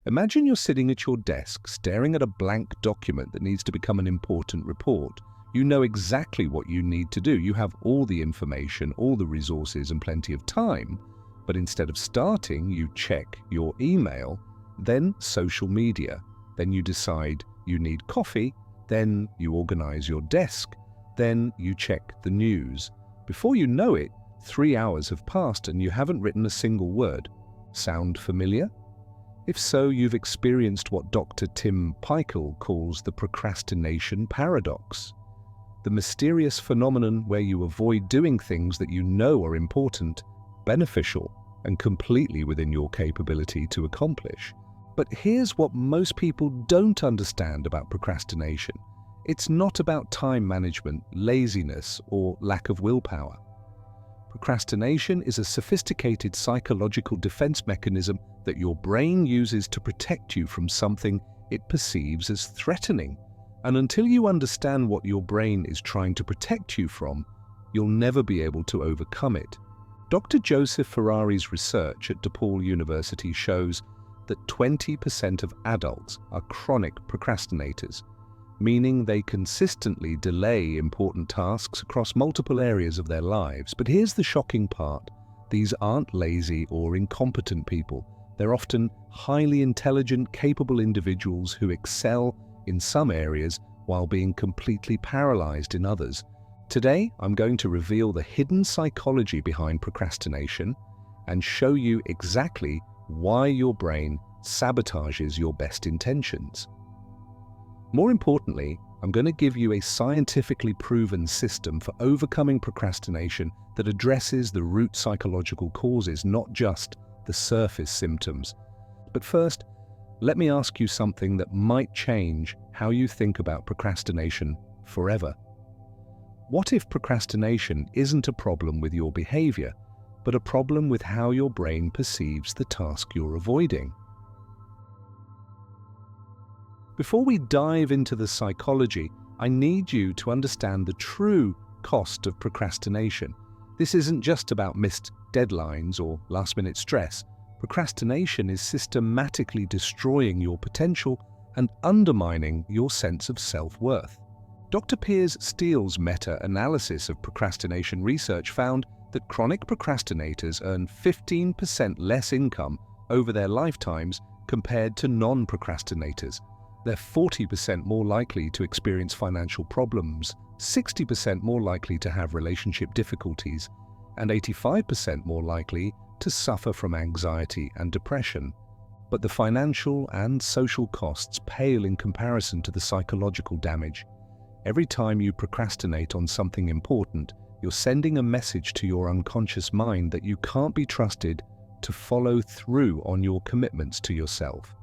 Imagine you're sitting at your desk, staring at a blank document that needs to become an important report. You know exactly what you need to do. You have all the information, all the resources, and plenty of time. But instead of starting, you check your email, then social media. Then you decide you need coffee. Then you organize your desk. Then you check the news. Before you know it, 3 hours have passed and you haven't written a single word. Sound familiar? If so, you've experienced what Dr. Tim Pychyl calls the procrastination paradox. The mysterious phenomenon where you avoid doing things that you know are important, beneficial, and completely within your capability to accomplish. But here's what most people don't understand about procrastination. It's not about time management, laziness, or lack of willpower. Procrastination is a sophisticated psychological defense mechanism that your brain uses to protect you from something it perceives as threatening. And until you understand what your brain is trying to protect you from, you'll never be able to overcome it. Dr. Joseph Ferrari's research at DePaul University shows that 20% of adults are chronic procrastinators, meaning they consistently delay important tasks across multiple areas of their lives. But here's the shocking part. These aren't lazy or incompetent people. They're often highly intelligent, capable individuals who excel in some areas while being completely paralyzed in others. Today, I'm going to reveal the hidden psychology behind procrastination and show you exactly why your brain sabotages your best intentions. More importantly, I'm going to give you a scientifically proven system for overcoming procrastination that addresses the root psychological causes, not just the surface symptoms. But first, let me ask you something that might change how you think about procrastination forever. What if procrastination isn't a problem with your behavior, but a problem with how your brain perceives the task you're avoiding? Before we dive into the psychology, I need you to understand the true cost of procrastination. This isn't just about missed deadlines or last-minute stress. Procrastination is systematically destroying your potential and undermining your sense of self-worth. Dr. Piers Steele's meta-analysis of procrastination research found that chronic procrastinators earn 15% less income over their lifetimes compared to non-procrastinators. They're 40% more likely to experience financial problems, 60% more likely to have relationship difficulties, and 85% more likely to suffer from anxiety and depression. But the financial and social costs pale in comparison to the psychological damage. Every time you procrastinate on something important, you're sending a message to your unconscious mind that you can't be trusted to follow through on your commitments to yourself.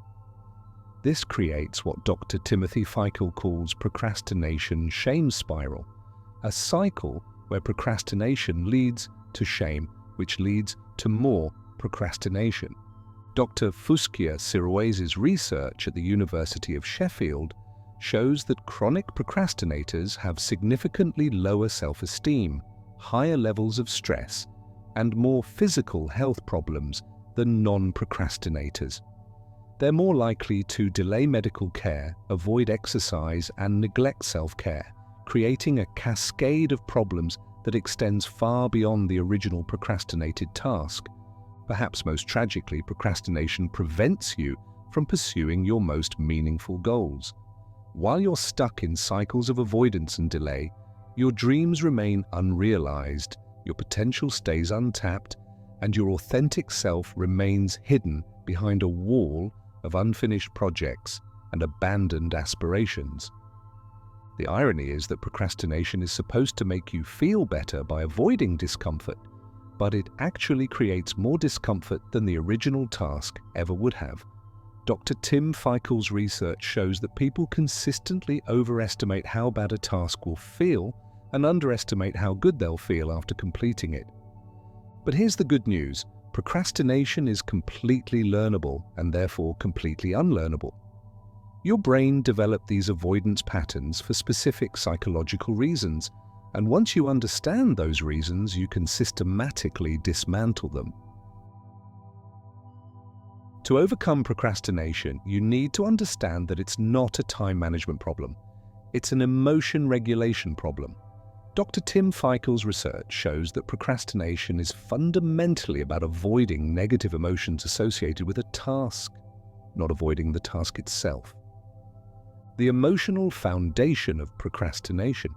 This creates what Dr. Timothy Pychyl calls procrastination shame spiral, a cycle where procrastination leads to shame, which leads to more procrastination. Dr. Fuskia Siroise's research at the University of Sheffield shows that chronic procrastinators have significantly lower self-esteem, higher levels of stress, and more physical health problems than non-procrastinators. They're more likely to delay medical care, avoid exercise, and neglect self-care, creating a cascade of problems that extends far beyond the original procrastinated task. Perhaps most tragically, procrastination prevents you from pursuing your most meaningful goals. While you're stuck in cycles of avoidance and delay, your dreams remain unrealized, your potential stays untapped, and your authentic self remains hidden behind a wall of unfinished projects and abandoned aspirations. The irony is that procrastination is supposed to make you feel better by avoiding discomfort, but it actually creates more discomfort than the original task ever would have. Dr. Tim Pycyl's research shows that people consistently overestimate how bad a task will feel and underestimate how good they'll feel after completing it. But here's the good news. Procrastination is completely learnable and therefore completely unlearnable. Your brain developed these avoidance patterns for specific psychological reasons, and once you understand those reasons, you can systematically dismantle them. To overcome procrastination, you need to understand that it's not a time management problem. It's an emotion regulation problem. Dr. Tim Feichel's research shows that procrastination is fundamentally about avoiding negative emotions associated with a task, not avoiding the task itself. The emotional foundation of procrastination.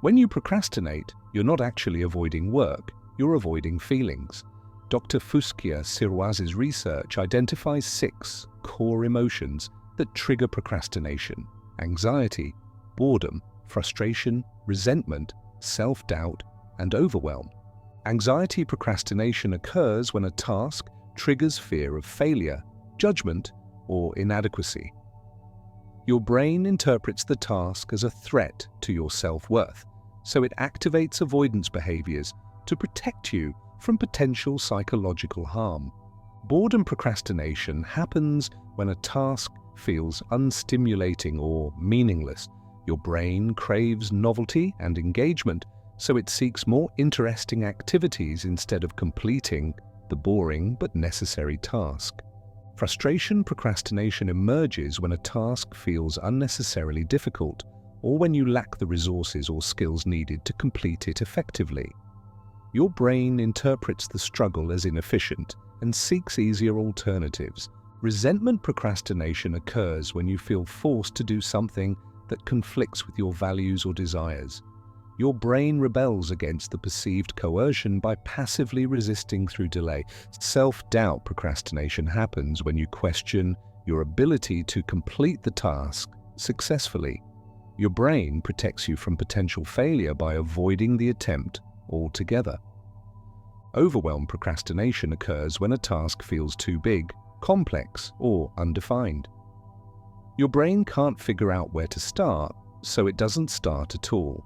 When you procrastinate, you're not actually avoiding work, you're avoiding feelings. Dr. Fuskia Siroise's research identifies 6 core emotions that trigger procrastination: anxiety, boredom, frustration, resentment, self-doubt, and overwhelm. Anxiety procrastination occurs when a task triggers fear of failure, judgment, or inadequacy. Your brain interprets the task as a threat to your self-worth, so it activates avoidance behaviors to protect you from potential psychological harm. Boredom procrastination happens when a task feels unstimulating or meaningless. Your brain craves novelty and engagement, so it seeks more interesting activities instead of completing the boring but necessary task. Frustration procrastination emerges when a task feels unnecessarily difficult or when you lack the resources or skills needed to complete it effectively. Your brain interprets the struggle as inefficient and seeks easier alternatives. Resentment procrastination occurs when you feel forced to do something that conflicts with your values or desires. Your brain rebels against the perceived coercion by passively resisting through delay. Self-doubt procrastination happens when you question your ability to complete the task successfully. Your brain protects you from potential failure by avoiding the attempt altogether. Overwhelm procrastination occurs when a task feels too big, complex, or undefined. Your brain can't figure out where to start, so it doesn't start at all.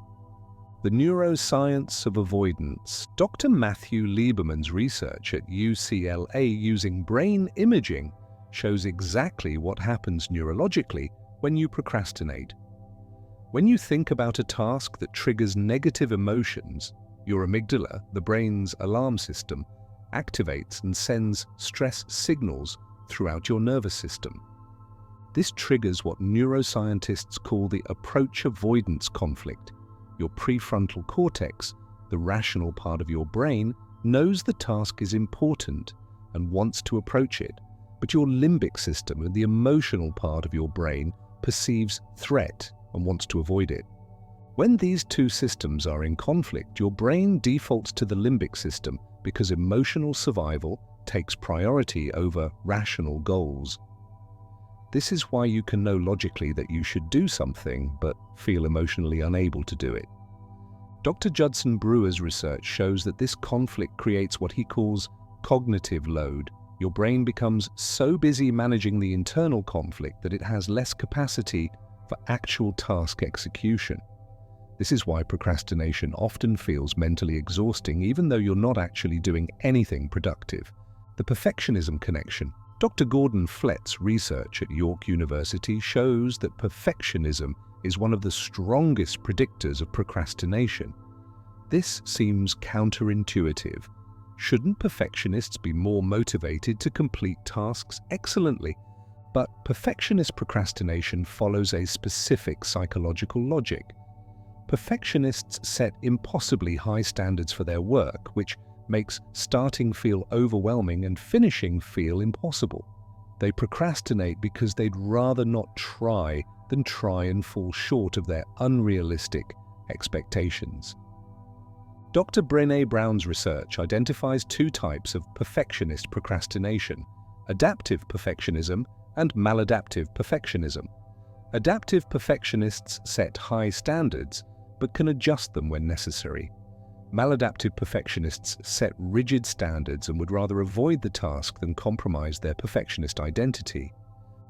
The neuroscience of avoidance. Dr. Matthew Lieberman's research at UCLA using brain imaging shows exactly what happens neurologically when you procrastinate. When you think about a task that triggers negative emotions, your amygdala, the brain's alarm system, activates and sends stress signals throughout your nervous system. This triggers what neuroscientists call the approach avoidance conflict. Your prefrontal cortex, the rational part of your brain, knows the task is important and wants to approach it, but your limbic system, the emotional part of your brain, perceives threat and wants to avoid it. When these two systems are in conflict, your brain defaults to the limbic system because emotional survival takes priority over rational goals. This is why you can know logically that you should do something, but feel emotionally unable to do it. Dr. Judson Brewer's research shows that this conflict creates what he calls cognitive load. Your brain becomes so busy managing the internal conflict that it has less capacity for actual task execution. This is why procrastination often feels mentally exhausting even though you're not actually doing anything productive. The perfectionism connection. Dr. Gordon Flett's research at York University shows that perfectionism is one of the strongest predictors of procrastination. This seems counterintuitive. Shouldn't perfectionists be more motivated to complete tasks excellently? But perfectionist procrastination follows a specific psychological logic. Perfectionists set impossibly high standards for their work, which makes starting feel overwhelming and finishing feel impossible. They procrastinate because they'd rather not try than try and fall short of their unrealistic expectations. Dr. Brené Brown's research identifies 2 types of perfectionist procrastination: adaptive perfectionism and maladaptive perfectionism. Adaptive perfectionists set high standards but can adjust them when necessary. Maladaptive perfectionists set rigid standards and would rather avoid the task than compromise their perfectionist identity.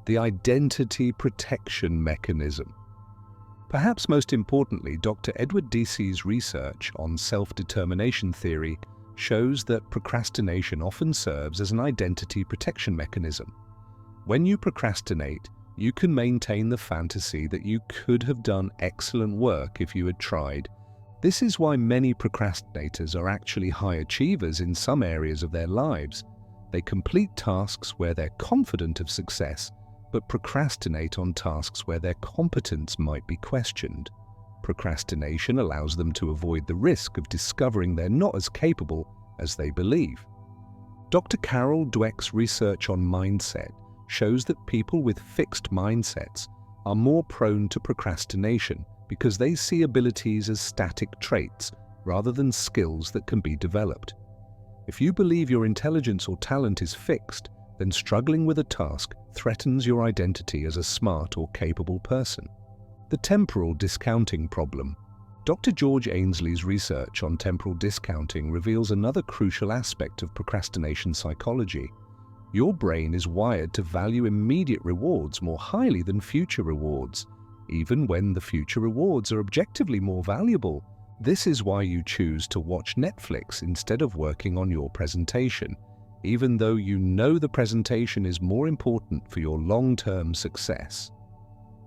The identity protection mechanism. Perhaps most importantly, Dr. Edward Deci's research on self-determination theory shows that procrastination often serves as an identity protection mechanism. When you procrastinate, you can maintain the fantasy that you could have done excellent work if you had tried. This is why many procrastinators are actually high achievers in some areas of their lives. They complete tasks where they're confident of success, but procrastinate on tasks where their competence might be questioned. Procrastination allows them to avoid the risk of discovering they're not as capable as they believe. Dr. Carol Dweck's research on mindset shows that people with fixed mindsets are more prone to procrastination because they see abilities as static traits rather than skills that can be developed. If you believe your intelligence or talent is fixed, then struggling with a task threatens your identity as a smart or capable person. The temporal discounting problem. Dr. George Ainsley's research on temporal discounting reveals another crucial aspect of procrastination psychology. Your brain is wired to value immediate rewards more highly than future rewards, even when the future rewards are objectively more valuable. This is why you choose to watch Netflix instead of working on your presentation, even though you know the presentation is more important for your long-term success.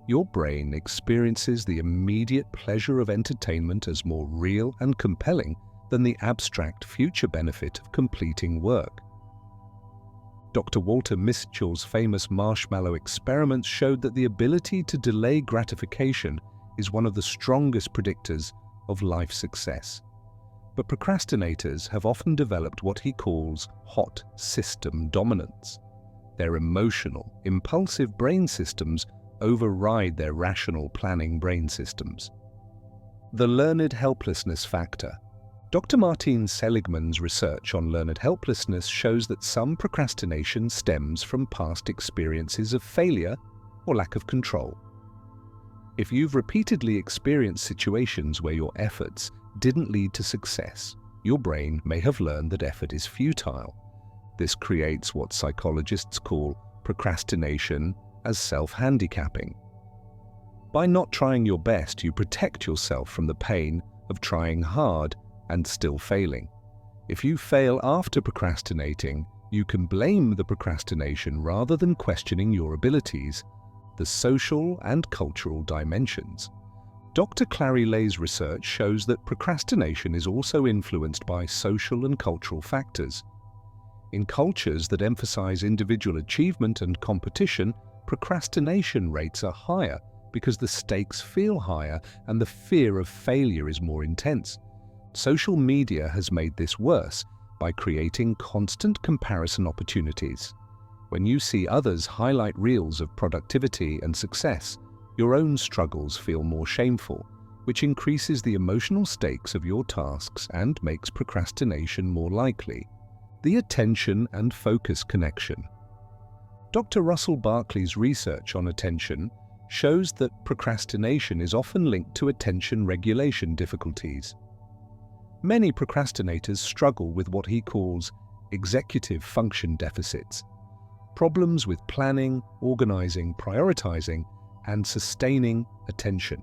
Your brain experiences the immediate pleasure of entertainment as more real and compelling than the abstract future benefit of completing work. Dr. Walter Mischel's famous marshmallow experiments showed that the ability to delay gratification is one of the strongest predictors of life success. But procrastinators have often developed what he calls hot system dominance. Their emotional, impulsive brain systems override their rational planning brain systems. The learned helplessness factor. Dr. Martin Seligman's research on learned helplessness shows that some procrastination stems from past experiences of failure or lack of control. If you've repeatedly experienced situations where your efforts didn't lead to success, your brain may have learned that effort is futile. This creates what psychologists call procrastination as self-handicapping. By not trying your best, you protect yourself from the pain of trying hard and still failing. If you fail after procrastinating, you can blame the procrastination rather than questioning your abilities. The social and cultural dimensions. Dr. Clary Lay's research shows that procrastination is also influenced by social and cultural factors. In cultures that emphasize individual achievement and competition, procrastination rates are higher because the stakes feel higher and the fear of failure is more intense. Social media has made this worse by creating constant comparison opportunities. When you see others highlight reels of productivity and success, your own struggles feel more shameful, which increases the emotional stakes of your tasks and makes procrastination more likely. The attention and focus connection. Dr. Russell Barkley's research on attention shows that procrastination is often linked to attention regulation difficulties. Many procrastinators struggle with what he calls executive function deficits, problems with planning, organizing, prioritizing, and sustaining attention.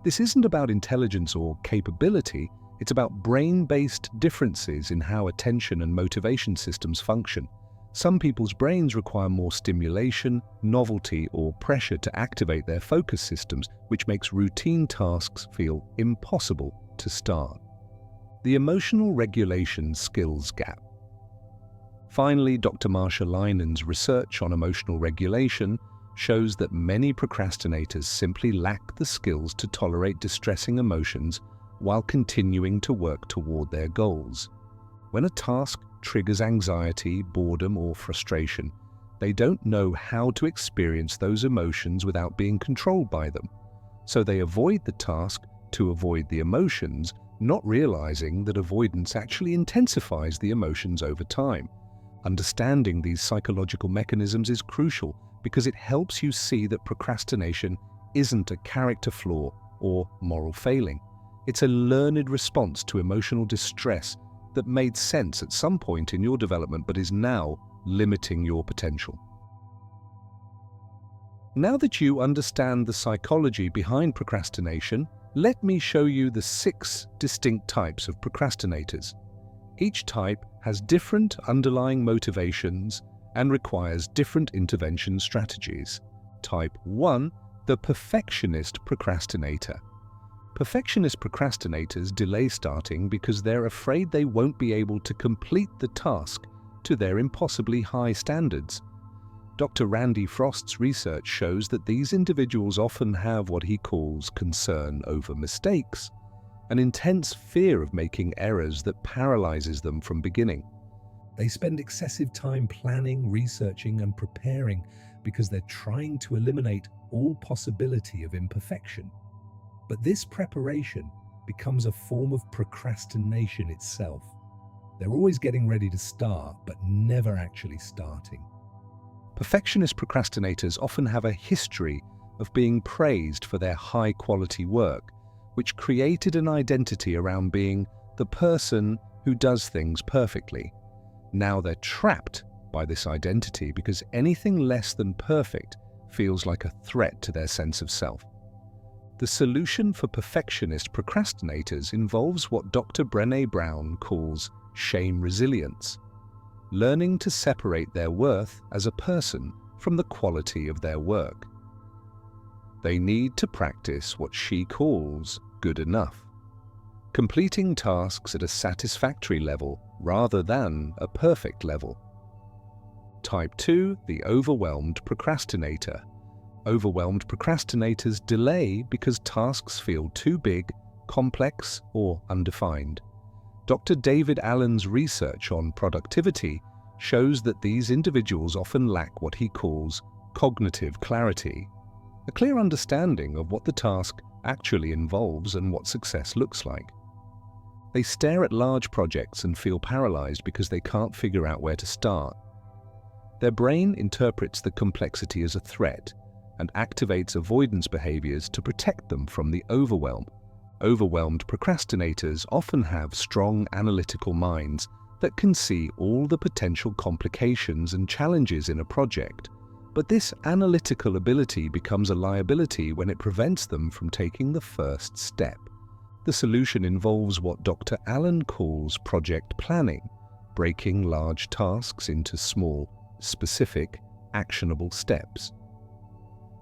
This isn't about intelligence or capability, it's about brain-based differences in how attention and motivation systems function. Some people's brains require more stimulation, novelty, or pressure to activate their focus systems, which makes routine tasks feel impossible to start. The emotional regulation skills gap. Finally, Dr. Marsha Linen's research on emotional regulation shows that many procrastinators simply lack the skills to tolerate distressing emotions while continuing to work toward their goals. When a task triggers anxiety, boredom, or frustration, they don't know how to experience those emotions without being controlled by them. So they avoid the task to avoid the emotions, not realizing that avoidance actually intensifies the emotions over time. Understanding these psychological mechanisms is crucial because it helps you see that procrastination isn't a character flaw or moral failing. It's a learned response to emotional distress that made sense at some point in your development but is now limiting your potential. Now that you understand the psychology behind procrastination, let me show you the 6 distinct types of procrastinators. Each type has different underlying motivations and requires different intervention strategies. Type 1. The perfectionist procrastinator. Perfectionist procrastinators delay starting because they're afraid they won't be able to complete the task to their impossibly high standards. Dr. Randy Frost's research shows that these individuals often have what he calls concern over mistakes, an intense fear of making errors that paralyzes them from beginning. They spend excessive time planning, researching, and preparing because they're trying to eliminate all possibility of imperfection. But this preparation becomes a form of procrastination itself. They're always getting ready to start, but never actually starting. Perfectionist procrastinators often have a history of being praised for their high-quality work, which created an identity around being the person who does things perfectly. Now they're trapped by this identity because anything less than perfect feels like a threat to their sense of self. The solution for perfectionist procrastinators involves what Dr. Brené Brown calls shame resilience, learning to separate their worth as a person from the quality of their work. They need to practice what she calls good enough, completing tasks at a satisfactory level rather than a perfect level. Type 2, the overwhelmed procrastinator. Overwhelmed procrastinators delay because tasks feel too big, complex, or undefined. Dr. David Allen's research on productivity shows that these individuals often lack what he calls cognitive clarity, a clear understanding of what the task actually involves and what success looks like. They stare at large projects and feel paralyzed because they can't figure out where to start. Their brain interprets the complexity as a threat and activates avoidance behaviors to protect them from the overwhelm. Overwhelmed procrastinators often have strong analytical minds that can see all the potential complications and challenges in a project, but this analytical ability becomes a liability when it prevents them from taking the first step. The solution involves what Dr. Allen calls project planning, breaking large tasks into small, specific, actionable steps.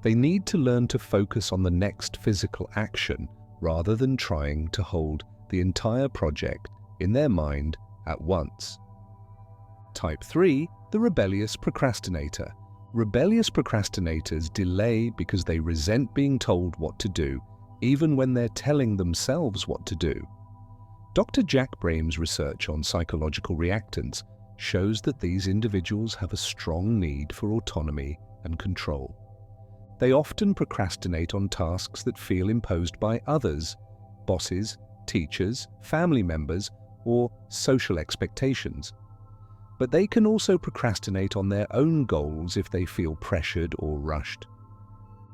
They need to learn to focus on the next physical action rather than trying to hold the entire project in their mind at once. Type 3, the rebellious procrastinator. Rebellious procrastinators delay because they resent being told what to do, even when they're telling themselves what to do. Dr. Jack Braham's research on psychological reactance shows that these individuals have a strong need for autonomy and control. They often procrastinate on tasks that feel imposed by others, bosses, teachers, family members, or social expectations. But they can also procrastinate on their own goals if they feel pressured or rushed.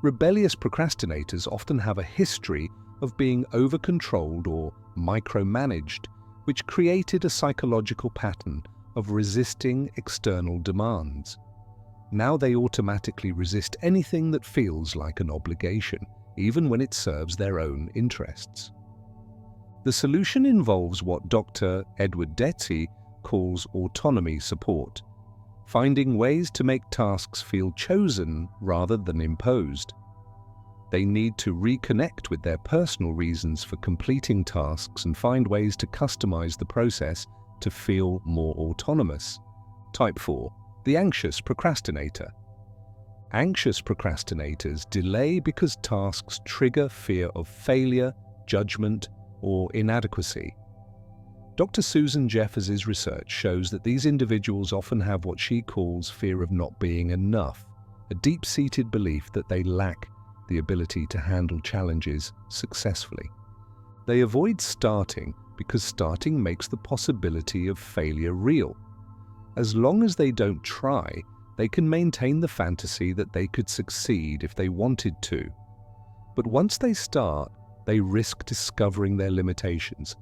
Rebellious procrastinators often have a history of being over-controlled or micromanaged, which created a psychological pattern of resisting external demands. Now they automatically resist anything that feels like an obligation, even when it serves their own interests. The solution involves what Dr. Edward Deci calls autonomy support, finding ways to make tasks feel chosen rather than imposed. They need to reconnect with their personal reasons for completing tasks and find ways to customize the process to feel more autonomous. Type 4, the anxious procrastinator. Anxious procrastinators delay because tasks trigger fear of failure, judgment, or inadequacy. Dr. Susan Jeffers' research shows that these individuals often have what she calls fear of not being enough, a deep-seated belief that they lack the ability to handle challenges successfully. They avoid starting because starting makes the possibility of failure real. As long as they don't try, they can maintain the fantasy that they could succeed if they wanted to. But once they start, they risk discovering their limitations.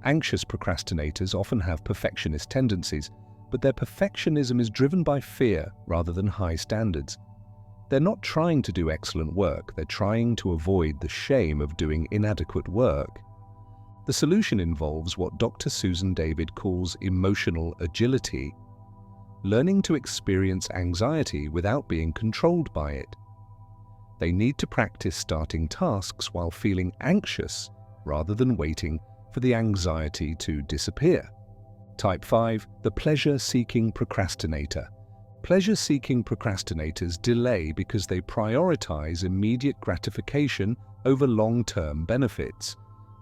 Anxious procrastinators often have perfectionist tendencies, but their perfectionism is driven by fear rather than high standards. They're not trying to do excellent work, they're trying to avoid the shame of doing inadequate work. The solution involves what Dr. Susan David calls emotional agility, learning to experience anxiety without being controlled by it. They need to practice starting tasks while feeling anxious rather than waiting for the anxiety to disappear. Type 5. The pleasure-seeking procrastinator. Pleasure-seeking procrastinators delay because they prioritize immediate gratification over long-term benefits.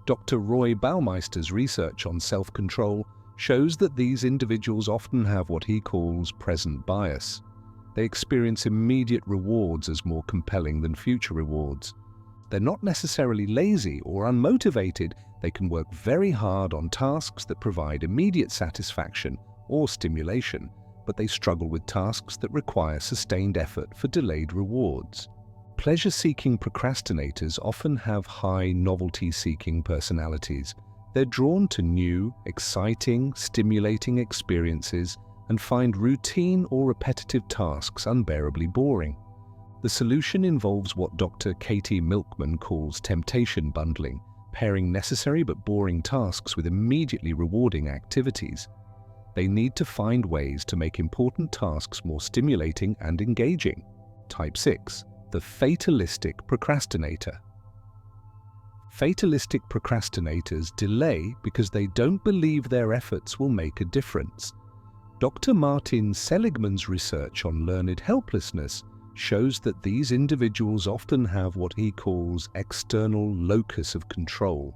Dr. Roy Baumeister's research on self-control shows that these individuals often have what he calls present bias. They experience immediate rewards as more compelling than future rewards. They're not necessarily lazy or unmotivated. They can work very hard on tasks that provide immediate satisfaction or stimulation, but they struggle with tasks that require sustained effort for delayed rewards. Pleasure-seeking procrastinators often have high novelty-seeking personalities. They're drawn to new, exciting, stimulating experiences and find routine or repetitive tasks unbearably boring. The solution involves what Dr. Katie Milkman calls temptation bundling, pairing necessary but boring tasks with immediately rewarding activities. They need to find ways to make important tasks more stimulating and engaging. Type 6. The fatalistic procrastinator. Fatalistic procrastinators delay because they don't believe their efforts will make a difference. Dr. Martin Seligman's research on learned helplessness shows that these individuals often have what he calls external locus of control.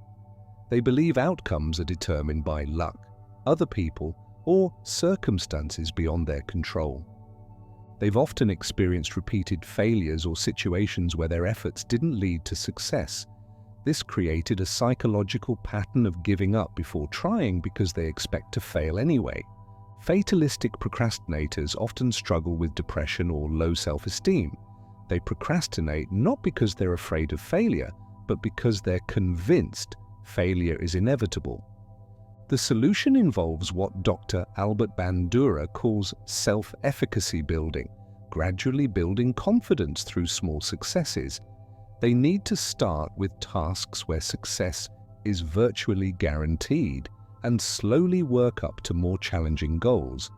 They believe outcomes are determined by luck, other people, or circumstances beyond their control. They've often experienced repeated failures or situations where their efforts didn't lead to success. This created a psychological pattern of giving up before trying because they expect to fail anyway. Fatalistic procrastinators often struggle with depression or low self-esteem. They procrastinate not because they're afraid of failure, but because they're convinced failure is inevitable. The solution involves what Dr. Albert Bandura calls self-efficacy building, gradually building confidence through small successes. They need to start with tasks where success is virtually guaranteed and slowly work up to more challenging goals.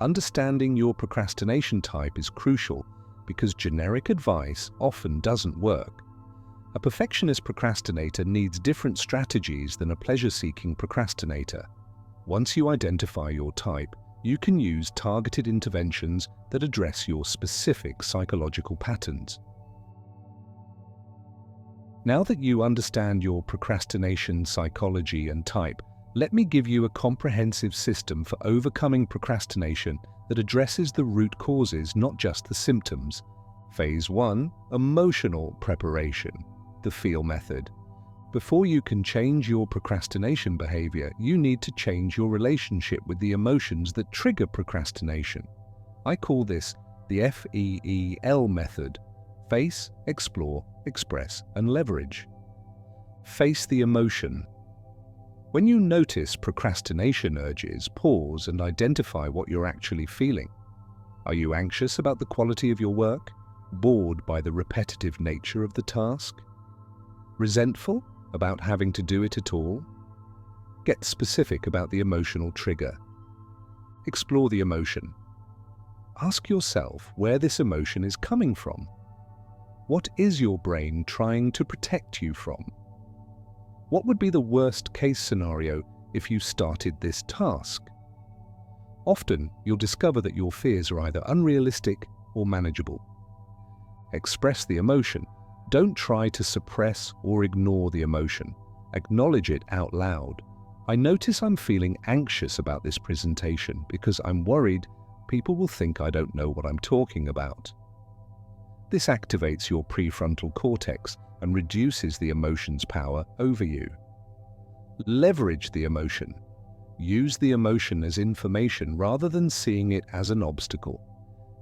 Understanding your procrastination type is crucial because generic advice often doesn't work. A perfectionist procrastinator needs different strategies than a pleasure-seeking procrastinator. Once you identify your type, you can use targeted interventions that address your specific psychological patterns. Now that you understand your procrastination psychology and type, let me give you a comprehensive system for overcoming procrastination that addresses the root causes, not just the symptoms. Phase 1. Emotional preparation. The FEEL method. Before you can change your procrastination behavior, you need to change your relationship with the emotions that trigger procrastination. I call this the FEEL method. Face, explore, express, and leverage. Face the emotion. When you notice procrastination urges, pause and identify what you're actually feeling. Are you anxious about the quality of your work? Bored by the repetitive nature of the task? Resentful about having to do it at all? Get specific about the emotional trigger. Explore the emotion. Ask yourself where this emotion is coming from. What is your brain trying to protect you from? What would be the worst-case scenario if you started this task? Often, you'll discover that your fears are either unrealistic or manageable. Express the emotion. Don't try to suppress or ignore the emotion. Acknowledge it out loud. I notice I'm feeling anxious about this presentation because I'm worried people will think I don't know what I'm talking about. This activates your prefrontal cortex and reduces the emotion's power over you. Leverage the emotion. Use the emotion as information rather than seeing it as an obstacle.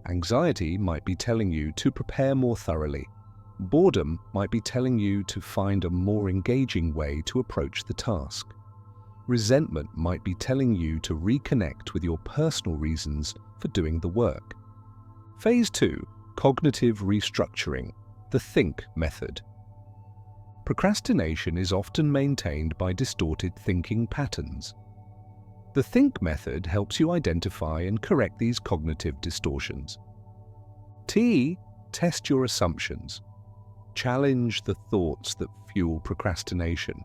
Anxiety might be telling you to prepare more thoroughly. Boredom might be telling you to find a more engaging way to approach the task. Resentment might be telling you to reconnect with your personal reasons for doing the work. Phase 2. Cognitive restructuring. The think method. Procrastination is often maintained by distorted thinking patterns. The think method helps you identify and correct these cognitive distortions. T. Test your assumptions. Challenge the thoughts that fuel procrastination.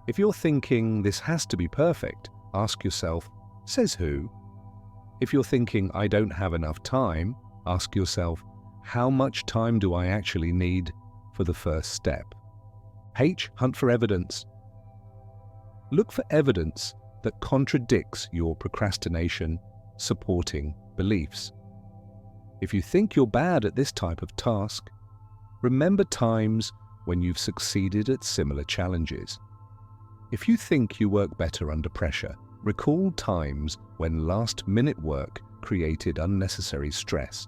If you're thinking this has to be perfect, ask yourself, Says who? If you're thinking, I don't have enough time, ask yourself, how much time do I actually need for the first step? H. Hunt for evidence. Look for evidence that contradicts your procrastination supporting beliefs. If you think you're bad at this type of task, remember times when you've succeeded at similar challenges. If you think you work better under pressure, recall times when last-minute work created unnecessary stress.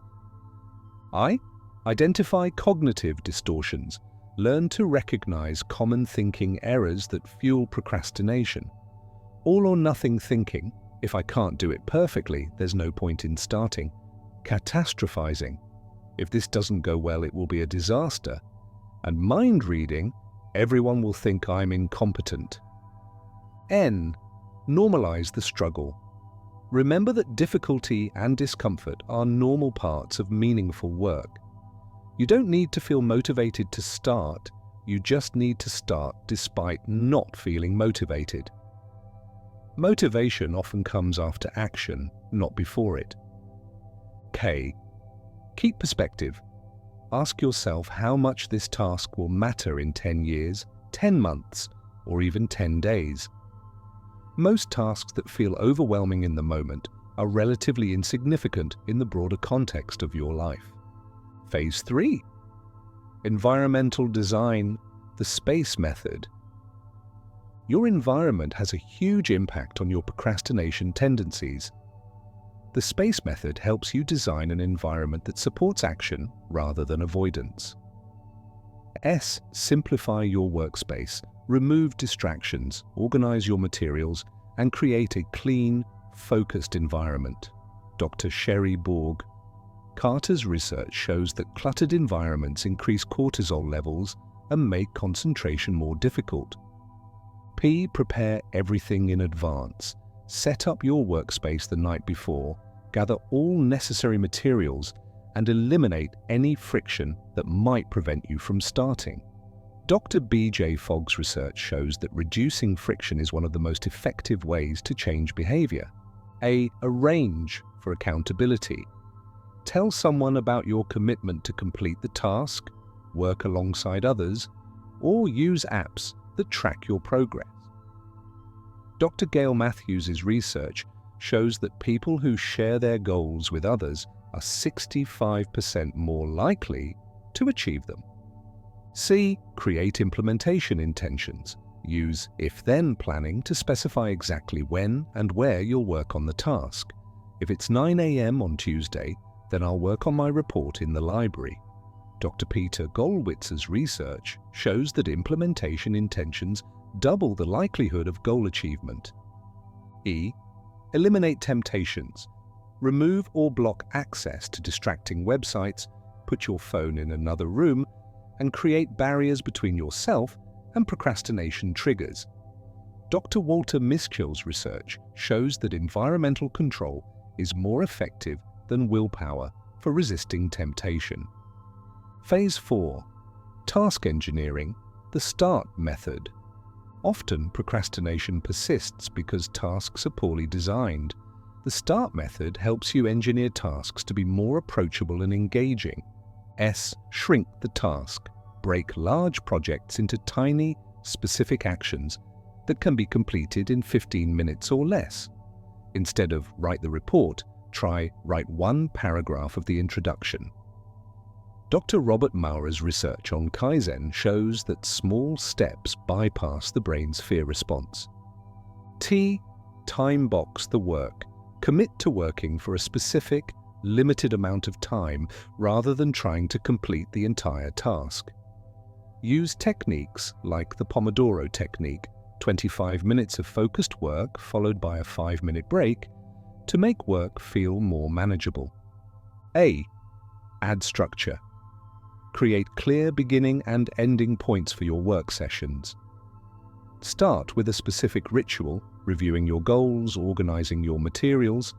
I. Identify cognitive distortions. Learn to recognize common thinking errors that fuel procrastination. All or nothing thinking, if I can't do it perfectly, there's no point in starting. Catastrophizing, if this doesn't go well, it will be a disaster. And mind reading, everyone will think I'm incompetent. N. Normalize the struggle. Remember that difficulty and discomfort are normal parts of meaningful work. You don't need to feel motivated to start, you just need to start despite not feeling motivated. Motivation often comes after action, not before it. K. Keep perspective. Ask yourself how much this task will matter in 10 years, 10 months, or even 10 days. Most tasks that feel overwhelming in the moment are relatively insignificant in the broader context of your life. Phase 3. Environmental design, the SPACE method. Your environment has a huge impact on your procrastination tendencies. The SPACE method helps you design an environment that supports action rather than avoidance. S. Simplify your workspace. Remove distractions, organize your materials, and create a clean, focused environment. Dr. Sherry Borg. Carter's research shows that cluttered environments increase cortisol levels and make concentration more difficult. P. Prepare everything in advance. Set up your workspace the night before, gather all necessary materials, and eliminate any friction that might prevent you from starting. Dr. B.J. Fogg's research shows that reducing friction is one of the most effective ways to change behavior. A. Arrange for accountability. Tell someone about your commitment to complete the task, work alongside others, or use apps that track your progress. Dr. Gail Matthews' research shows that people who share their goals with others are 65% more likely to achieve them. C. Create implementation intentions. Use if-then planning to specify exactly when and where you'll work on the task. If it's 9 a.m. on Tuesday, then I'll work on my report in the library. Dr. Peter Gollwitz's research shows that implementation intentions double the likelihood of goal achievement. E. Eliminate temptations. Remove or block access to distracting websites, put your phone in another room, and create barriers between yourself and procrastination triggers. Dr. Walter Miskill's research shows that environmental control is more effective than willpower for resisting temptation. Phase 4. Task engineering, the START method. Often procrastination persists because tasks are poorly designed. The START method helps you engineer tasks to be more approachable and engaging. S. Shrink the task. Break large projects into tiny, specific actions that can be completed in 15 minutes or less. Instead of write the report, try write one paragraph of the introduction. Dr. Robert Maurer's research on Kaizen shows that small steps bypass the brain's fear response. T. Time box the work. Commit to working for a specific, limited amount of time rather than trying to complete the entire task. Use techniques like the Pomodoro technique, 25 minutes of focused work followed by a 5-minute break, to make work feel more manageable. A. Add structure. Create clear beginning and ending points for your work sessions. Start with a specific ritual, reviewing your goals, organizing your materials,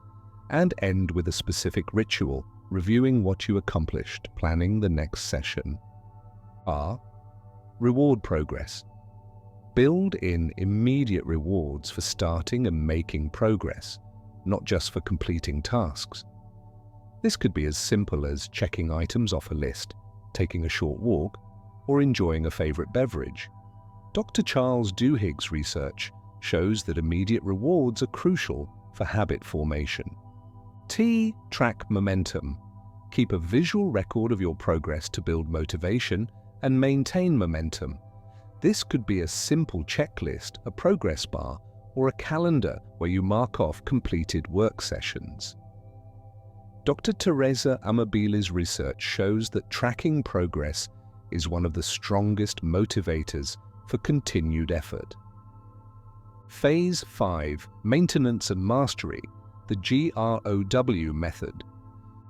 and end with a specific ritual, reviewing what you accomplished, planning the next session. R. Reward progress. Build in immediate rewards for starting and making progress. not just for completing tasks. This could be as simple as checking items off a list, taking a short walk, or enjoying a favorite beverage. Dr. Charles Duhigg's research shows that immediate rewards are crucial for habit formation. Track momentum. Keep a visual record of your progress to build motivation and maintain momentum. This could be a simple checklist, a progress bar, or a calendar where you mark off completed work sessions. Dr. Teresa Amabile's research shows that tracking progress is one of the strongest motivators for continued effort. Phase 5, Maintenance and Mastery, the GROW method.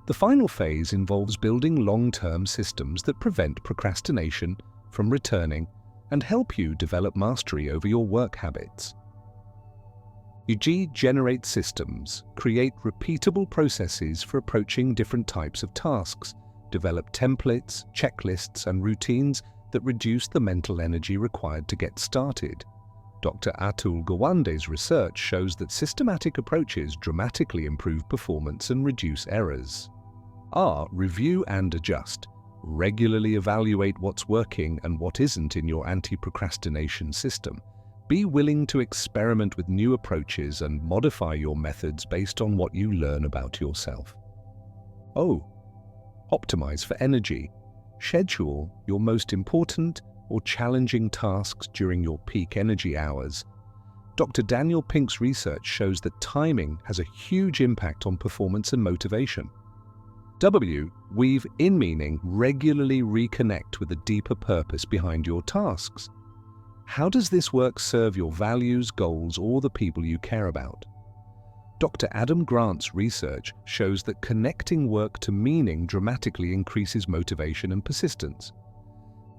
The final phase involves building long-term systems that prevent procrastination from returning and help you develop mastery over your work habits. Generate systems, create repeatable processes for approaching different types of tasks, develop templates, checklists, and routines that reduce the mental energy required to get started. Dr. Atul Gawande's research shows that systematic approaches dramatically improve performance and reduce errors. Review and adjust. Regularly evaluate what's working and what isn't in your anti-procrastination system. Be willing to experiment with new approaches and modify your methods based on what you learn about yourself. Optimize for energy. Schedule your most important or challenging tasks during your peak energy hours. Dr. Daniel Pink's research shows that timing has a huge impact on performance and motivation. Weave in meaning. Regularly reconnect with the deeper purpose behind your tasks. How does this work serve your values, goals, or the people you care about? Dr. Adam Grant's research shows that connecting work to meaning dramatically increases motivation and persistence.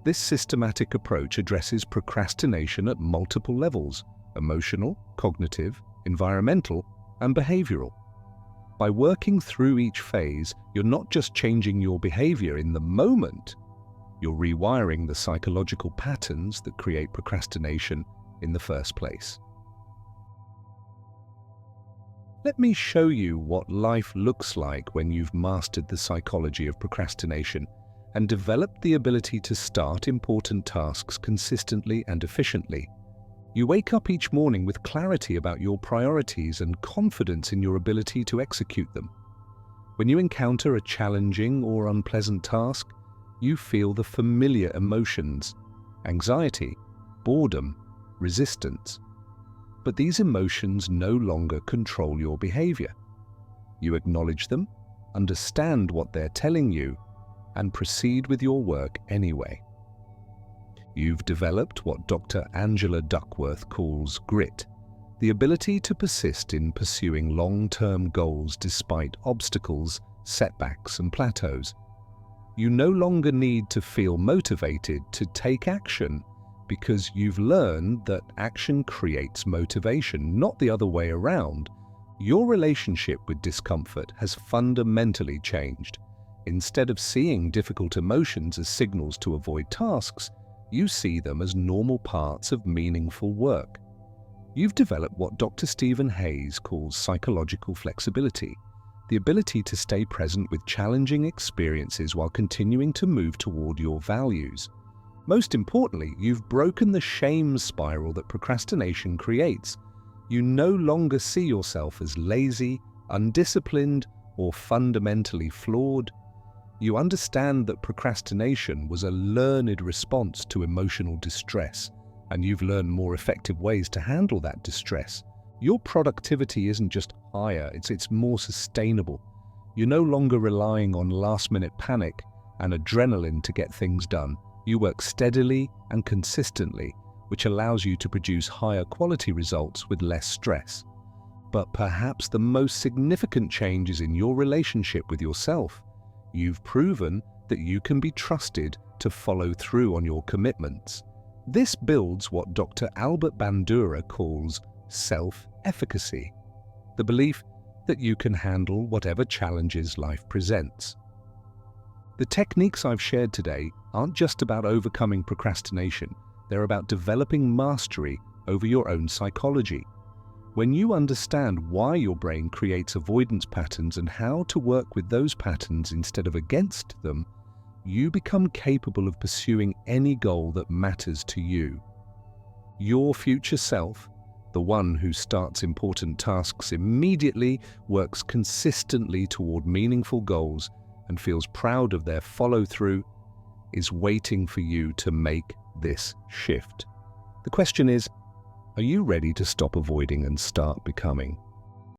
This systematic approach addresses procrastination at multiple levels: emotional, cognitive, environmental, and behavioral. By working through each phase, you're not just changing your behavior in the moment, you're rewiring the psychological patterns that create procrastination in the first place. Let me show you what life looks like when you've mastered the psychology of procrastination and developed the ability to start important tasks consistently and efficiently. You wake up each morning with clarity about your priorities and confidence in your ability to execute them. When you encounter a challenging or unpleasant task, you feel the familiar emotions: anxiety, boredom, resistance. But these emotions no longer control your behavior. You acknowledge them, understand what they're telling you, and proceed with your work anyway. You've developed what Dr. Angela Duckworth calls grit, the ability to persist in pursuing long-term goals despite obstacles, setbacks, and plateaus. You no longer need to feel motivated to take action because you've learned that action creates motivation, not the other way around. Your relationship with discomfort has fundamentally changed. Instead of seeing difficult emotions as signals to avoid tasks, you see them as normal parts of meaningful work. You've developed what Dr. Stephen Hayes calls psychological flexibility, the ability to stay present with challenging experiences while continuing to move toward your values. Most importantly, you've broken the shame spiral that procrastination creates. You no longer see yourself as lazy, undisciplined, or fundamentally flawed. You understand that procrastination was a learned response to emotional distress, and you've learned more effective ways to handle that distress. Your productivity isn't just higher, it's more sustainable. You're no longer relying on last-minute panic and adrenaline to get things done. You work steadily and consistently, which allows you to produce higher quality results with less stress. But perhaps the most significant change is in your relationship with yourself. You've proven that you can be trusted to follow through on your commitments. This builds what Dr. Albert Bandura calls self-efficacy, the belief that you can handle whatever challenges life presents. The techniques I've shared today aren't just about overcoming procrastination, they're about developing mastery over your own psychology. When you understand why your brain creates avoidance patterns and how to work with those patterns instead of against them, you become capable of pursuing any goal that matters to you. Your future self, the one who starts important tasks immediately, works consistently toward meaningful goals, and feels proud of their follow-through, is waiting for you to make this shift. The question is, are you ready to stop avoiding and start becoming?